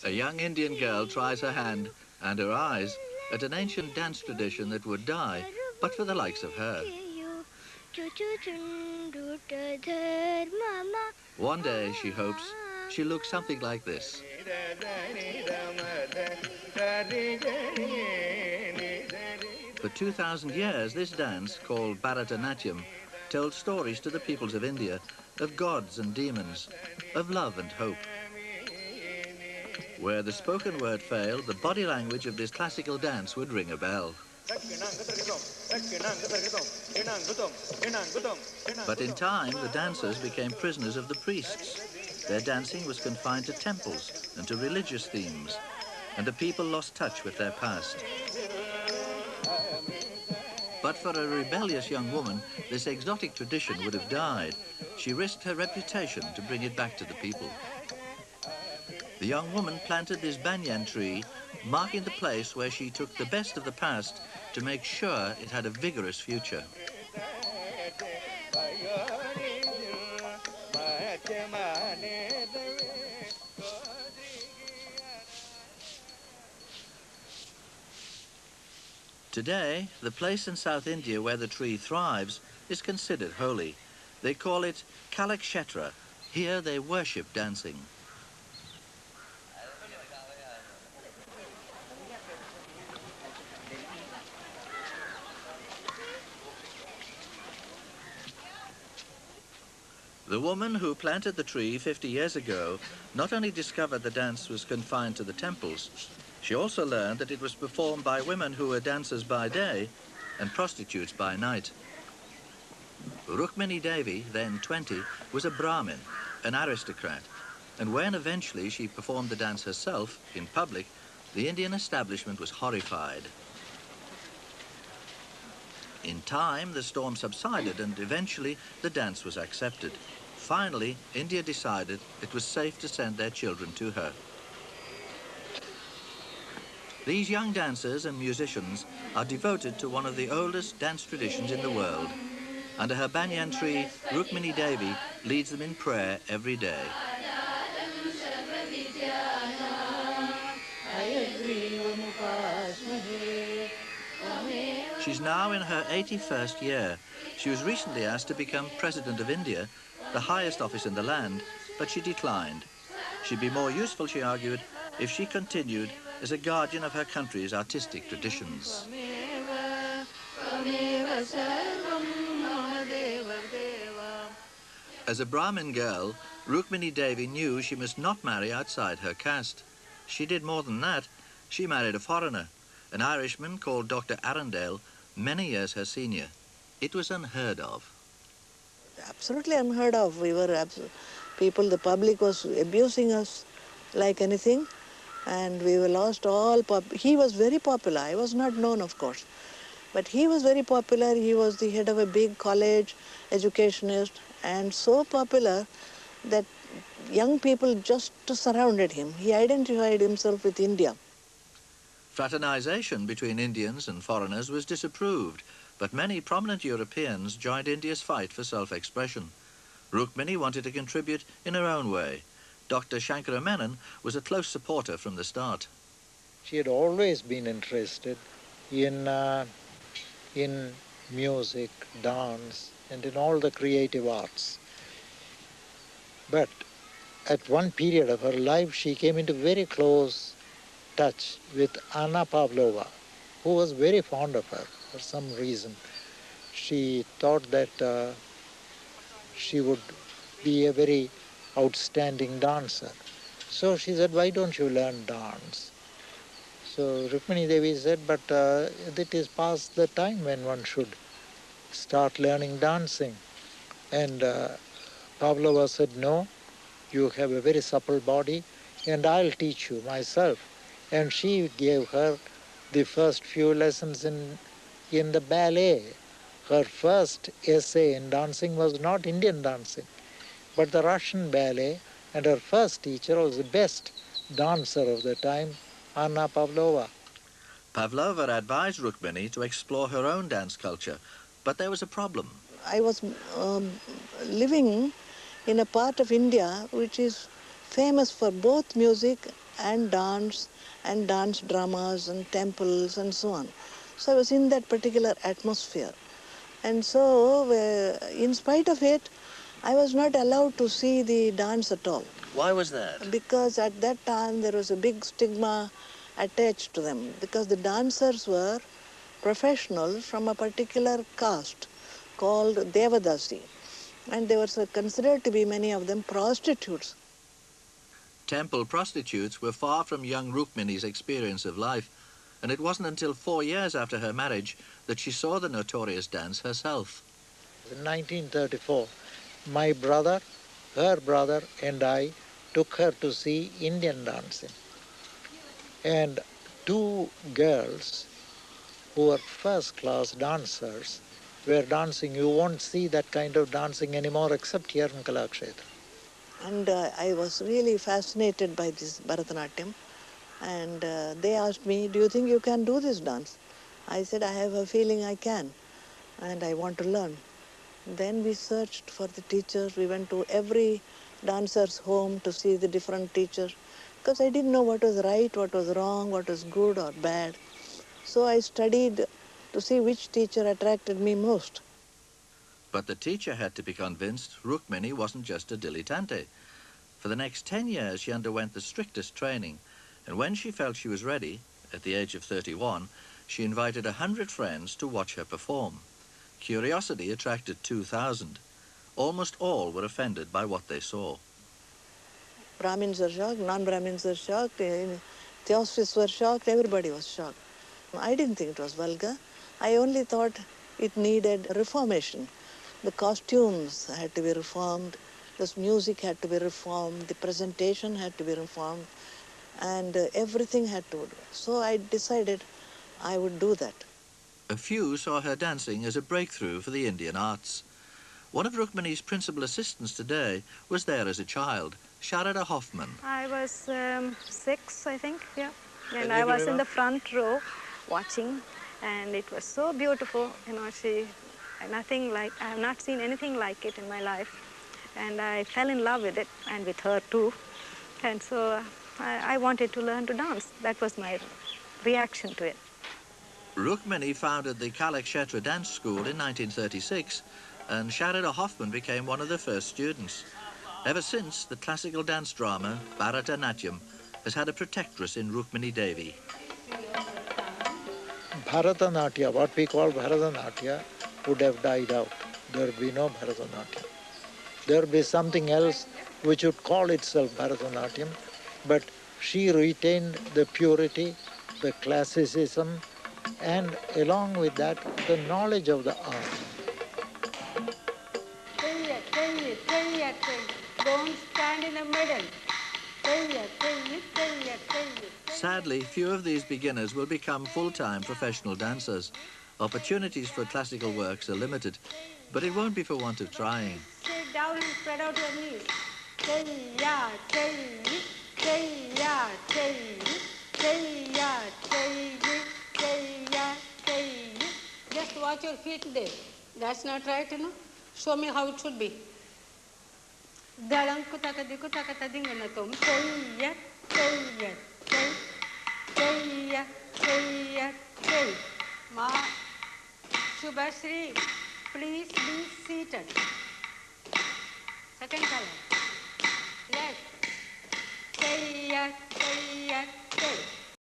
A young Indian girl tries her hand and her eyes at an ancient dance tradition that would die, but for the likes of her. One day, she hopes, she'll look something like this. For 2,000 years, this dance, called Bharatanatyam, told stories to the peoples of India of gods and demons, of love and hope. Where the spoken word failed, the body language of this classical dance would ring a bell. But in time, the dancers became prisoners of the priests. Their dancing was confined to temples and to religious themes, and the people lost touch with their past. But for a rebellious young woman, this exotic tradition would have died. She risked her reputation to bring it back to the people. The young woman planted this banyan tree, marking the place where she took the best of the past to make sure it had a vigorous future. Today, the place in South India where the tree thrives is considered holy. They call it Kalakshetra. Here they worship dancing. The woman who planted the tree 50 years ago not only discovered the dance was confined to the temples, she also learned that it was performed by women who were dancers by day and prostitutes by night. Rukmini Devi, then 20, was a Brahmin, an aristocrat, and when eventually she performed the dance herself in public, the Indian establishment was horrified. In time, the storm subsided and eventually the dance was accepted. Finally, India decided it was safe to send their children to her. These young dancers and musicians are devoted to one of the oldest dance traditions in the world. Under her banyan tree, Rukmini Devi leads them in prayer every day. She's now in her 81st year. She was recently asked to become President of India, the highest office in the land, but she declined. She'd be more useful, she argued, if she continued as a guardian of her country's artistic traditions. As a Brahmin girl, Rukmini Devi knew she must not marry outside her caste. She did more than that. She married a foreigner, an Irishman called Dr. Arundel, many years her senior. It was unheard of. Absolutely unheard of. We were people, the public was abusing us like anything, and we were lost all. He was very popular. I was not known, of course, but he was very popular. He was the head of a big college, educationist, and so popular that young people just surrounded him. He identified himself with India. Fraternization between Indians and foreigners was disapproved, but many prominent Europeans joined India's fight for self-expression. Rukmini wanted to contribute in her own way. Dr. Shankara Menon was a close supporter from the start. She had always been interested in music, dance, and in all the creative arts. But at one period of her life, she came into very close touch with Anna Pavlova, who was very fond of her for some reason. She thought that she would be a very outstanding dancer. So she said, why don't you learn dance? So Rukmini Devi said, but it is past the time when one should start learning dancing. And Pavlova said, no, you have a very supple body and I'll teach you myself. and she gave her the first few lessons in the ballet. Her first essay in dancing was not Indian dancing, but the Russian ballet, and her first teacher was the best dancer of the time, Anna Pavlova. Pavlova advised Rukmini to explore her own dance culture, but there was a problem. I was living in a part of India which is famous for both music and dance dramas and temples and so on. So I was in that particular atmosphere. And so, in spite of it, I was not allowed to see the dance at all. Why was that? Because at that time there was a big stigma attached to them, because the dancers were professionals from a particular caste called Devadasi, and they were considered to be, many of them, prostitutes. Temple prostitutes were far from young Rukmini's experience of life, and it wasn't until 4 years after her marriage that she saw the notorious dance herself. In 1934, my brother, her brother, and I took her to see Indian dancing. And two girls who were first-class dancers were dancing. You won't see that kind of dancing anymore except here in Kalakshetra. And I was really fascinated by this Bharatanatyam. And they asked me, do you think you can do this dance? I said, I have a feeling I can, and I want to learn. Then we searched for the teachers. We went to every dancer's home to see the different teachers, because I didn't know what was right, what was wrong, what was good or bad. So I studied to see which teacher attracted me most. But the teacher had to be convinced Rukmini wasn't just a dilettante. For the next 10 years, she underwent the strictest training, and when she felt she was ready, at the age of 31, she invited 100 friends to watch her perform. Curiosity attracted 2,000. Almost all were offended by what they saw. Brahmins were shocked, non-Brahmins were shocked, Theosophists were shocked, everybody was shocked. I didn't think it was vulgar. I only thought it needed reformation. The costumes had to be reformed, the music had to be reformed, the presentation had to be reformed, and everything had to. So I decided I would do that. A few saw her dancing as a breakthrough for the Indian arts. One of Rukmini's principal assistants today was there as a child, Sharada Hoffman. I was 6, I think, yeah. And I was in the front row watching, and it was so beautiful. You know, I have not seen anything like it in my life. And I fell in love with it, and with her too. And so I wanted to learn to dance. That was my reaction to it. Rukmini founded the Kalakshetra dance school in 1936, and Sharada Hoffman became one of the first students. Ever since, the classical dance drama, Bharatanatyam, has had a protectress in Rukmini Devi. Bharatanatyam, what we call Bharatanatyam, would have died out. There would be no Bharatanatyam. There would be something else which would call itself Bharatanatyam, but she retained the purity, the classicism, and along with that, the knowledge of the art. Don't stand in the middle. Sadly, few of these beginners will become full-time professional dancers. Opportunities for classical works are limited, but it won't be for want of trying. Sit down and spread out your knees. Just watch your feet there. That's not right, you know. Show me how it should be. Ma, Shubhashri, please be seated.